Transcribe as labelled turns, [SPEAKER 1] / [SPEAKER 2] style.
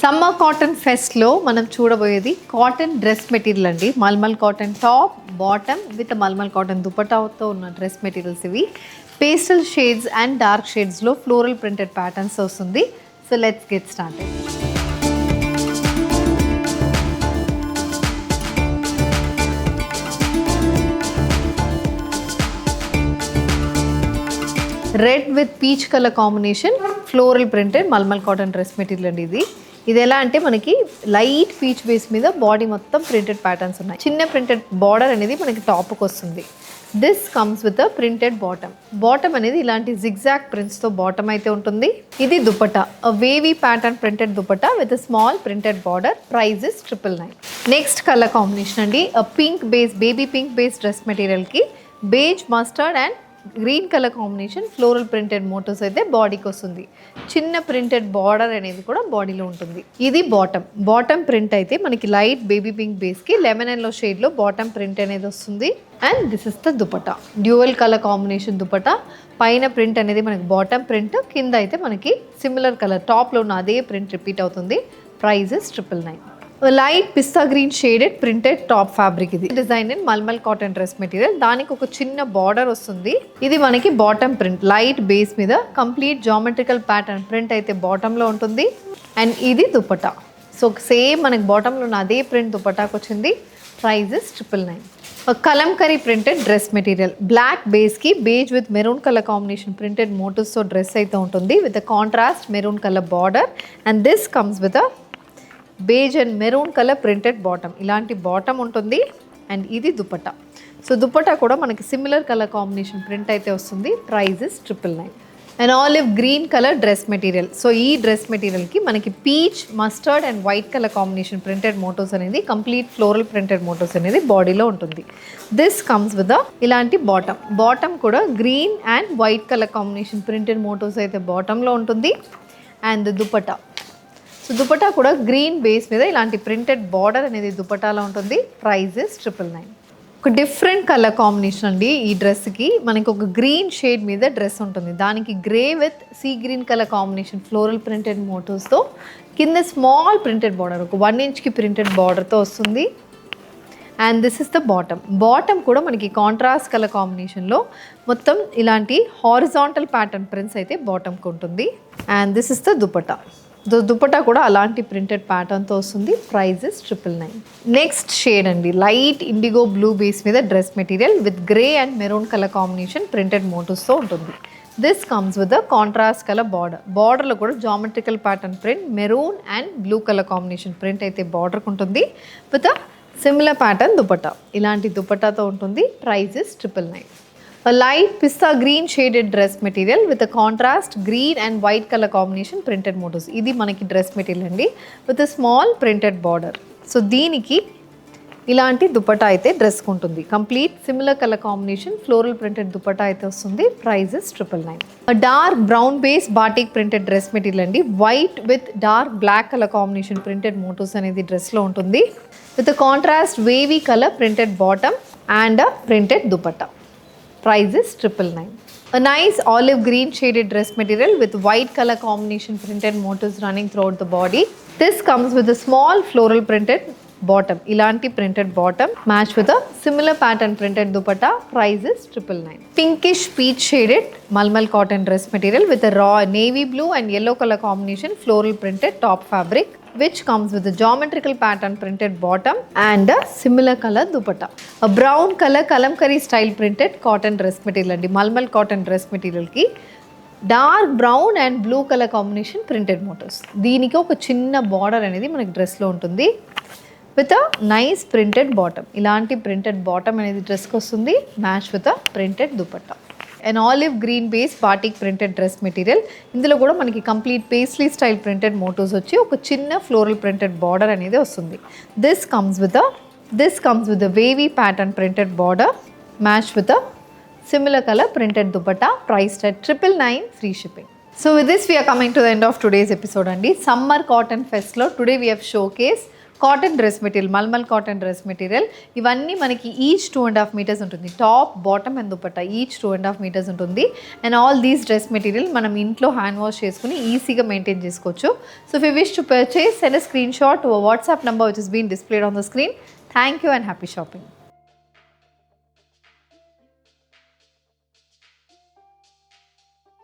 [SPEAKER 1] Summer cotton ఫెస్ట్లో మనం చూడబోయేది cotton dress material అండి. Mulmul cotton top, bottom with mulmul cotton దుపట్టాతో ఉన్న డ్రెస్ మెటీరియల్స్ ఇవి. పేస్టల్ షేడ్స్ అండ్ డార్క్ షేడ్స్లో ఫ్లోరల్ ప్రింటెడ్ ప్యాటర్న్స్ వస్తుంది. So let's get started. Red with peach colour combination floral printed mulmul cotton dress material అండి ఇది ఎలా అంటే మనకి లైట్ పీచ్ బేస్ మీద బాడీ మొత్తం ప్రింటెడ్ ప్యాటర్న్స్ ఉన్నాయి. చిన్న ప్రింటెడ్ బార్డర్ అనేది మనకి టాప్కి వస్తుంది. This comes with a printed bottom అనేది ఇలాంటి జిగ్జాగ్ ప్రింట్స్తో బాటమ్ అయితే ఉంటుంది. ఇది dupatta, a wavy pattern printed dupatta with small printed border. Price is 999. Next colour combination అండి, pink base, baby pink base dress మెటీరియల్కి beige, mustard and green colour combination floral printed motifs అయితే బాడీకి వస్తుంది. చిన్న ప్రింటెడ్ బార్డర్ అనేది కూడా బాడీలో ఉంటుంది. ఇది బాటమ్ ప్రింట్ అయితే మనకి లైట్ బేబీ పింక్ బేస్కి లెమన్ ఎల్లో షేడ్లో బాటమ్ ప్రింట్ అనేది వస్తుంది. And this is the dupatta, dual colour combination dupatta. పైన ప్రింట్ అనేది మనకి బాటమ్ ప్రింట్, కింద అయితే మనకి సిమిలర్ కలర్ టాప్లో ఉన్న అదే ప్రింట్ రిపీట్ అవుతుంది. Price is 999. Light pista green shaded printed top fabric. ఇది design in mulmul cotton dress material. దానికి ఒక చిన్న బార్డర్ వస్తుంది. ఇది మనకి బాటమ్ ప్రింట్, లైట్ బేస్ మీద కంప్లీట్ జామెట్రికల్ ప్యాటర్న్ ప్రింట్ అయితే బాటంలో ఉంటుంది. అండ్ ఇది దుపట్టా. సో సేమ్ మనకి బాటంలో ఉన్న అదే ప్రింట్ దుపట్టాకి వచ్చింది. Price is 999. Kalamkari printed dress material, black బేస్కి beige with maroon colour combination printed మోటివ్స్తో డ్రెస్ అయితే ఉంటుంది with contrast maroon colour border. And this comes with beige and maroon colour printed bottom. ఇలాంటి బాటమ్ ఉంటుంది. అండ్ ఇది dupatta. So dupatta కూడా మనకి similar colour combination print అయితే వస్తుంది. Price is 999. And olive green colour dress material. So ఈ dress మెటీరియల్కి మనకి peach, mustard and white colour combination printed motifs అనేది, కంప్లీట్ ఫ్లోరల్ ప్రింటెడ్ మోటివ్స్ అనేది బాడీలో ఉంటుంది. దిస్ కమ్స్ విత్ ఇలాంటి బాటమ్ కూడా green and white colour combination printed motifs అయితే బాటంలో ఉంటుంది. అండ్ దుపట్టా, సో దుపట్టా కూడా గ్రీన్ బేస్ మీద ఇలాంటి ప్రింటెడ్ బార్డర్ అనేది దుపట్టాలో ఉంటుంది. Price is 999. ఒక డిఫరెంట్ కలర్ కాంబినేషన్ అండి. ఈ డ్రెస్కి మనకి ఒక గ్రీన్ షేడ్ మీద డ్రెస్ ఉంటుంది. దానికి grey with sea green colour combination floral printed మోటివ్స్తో కింద స్మాల్ ప్రింటెడ్ బార్డర్, ఒక 1 ఇంచ్కి ప్రింటెడ్ బార్డర్తో వస్తుంది. And this is the bottom కూడా మనకి కాంట్రాస్ట్ కలర్ కాంబినేషన్లో మొత్తం ఇలాంటి హారిజాంటల్ ప్యాటర్న్ ప్రింట్స్ అయితే బాటమ్కి ఉంటుంది. And this is the dupatta కూడా అలాంటి ప్రింటెడ్ ప్యాటర్న్తో వస్తుంది. Price is 999. నెక్స్ట్ షేడ్ అండి, లైట్ ఇండిగో బ్లూ బేస్ మీద dress material with grey and maroon colour combination printed మోటివ్స్తో ఉంటుంది. This comes with contrast colour బార్డర్లో కూడా geometrical pattern print, maroon and blue colour combination print అయితే బార్డర్కి ఉంటుంది with similar pattern dupatta. ఇలాంటి దుపట్టాతో ఉంటుంది. Price is 999. Light pista green shaded dress material with contrast green and white colour combination printed motifs. ఇది మనకి డ్రెస్ మెటీరియల్ అండి with small printed border. So దీనికి ఇలాంటి దుపట్టా అయితే డ్రెస్కి ఉంటుంది. Complete similar colour combination floral printed dupatta అయితే వస్తుంది. Price is 999. Dark brown base batik printed dress material అండి. White with dark black colour combination printed motifs అనేది డ్రెస్లో ఉంటుంది with contrast wavy colour printed bottom and printed dupatta. Price is 999. A nice olive green shaded dress material with white color combination printed motifs running throughout the body. This comes with a small floral printed bottom. Ilanti printed bottom matched with a similar pattern printed dupatta. Price is 999. Pinkish peach shaded malmal cotton dress material with a raw navy blue and yellow color combination floral printed top fabric, which comes with a geometrical pattern printed bottom and a similar color dupatta. A brown color kalamkari style printed cotton dress material andi. Malmal cotton dress material ki dark brown and blue colour combination printed motifs. దీనికి ఒక చిన్న border అనేది మనకి డ్రెస్లో ఉంటుంది with a nice printed bottom. ఇలాంటి printed bottom అనేది డ్రెస్కి వస్తుంది, match with a printed dupatta. And olive green base batik printed dress material. ఇందులో కూడా మనకి complete paisley style printed motifs వచ్చి ఒక చిన్న ఫ్లోరల్ ప్రింటెడ్ బార్డర్ అనేది వస్తుంది. This comes with wavy pattern printed border match with a similar color printed dupatta, priced at 999, free shipping. So with this we are coming to the end of today's episode andi. Summer cotton fest lo today we have showcased cotton dress material, mulmul cotton dress material. ఇవన్నీ మనకి each 2.5 metres ఉంటుంది. Top, bottom and dupatta each 2.5 metres ఉంటుంది. And all these dress material మనం ఇంట్లో hand wash చేసుకుని ఈజీగా maintain చేసుకోవచ్చు. So if you wish to purchase, send a screenshot to a WhatsApp number which is being displayed on the screen. Thank you and happy shopping.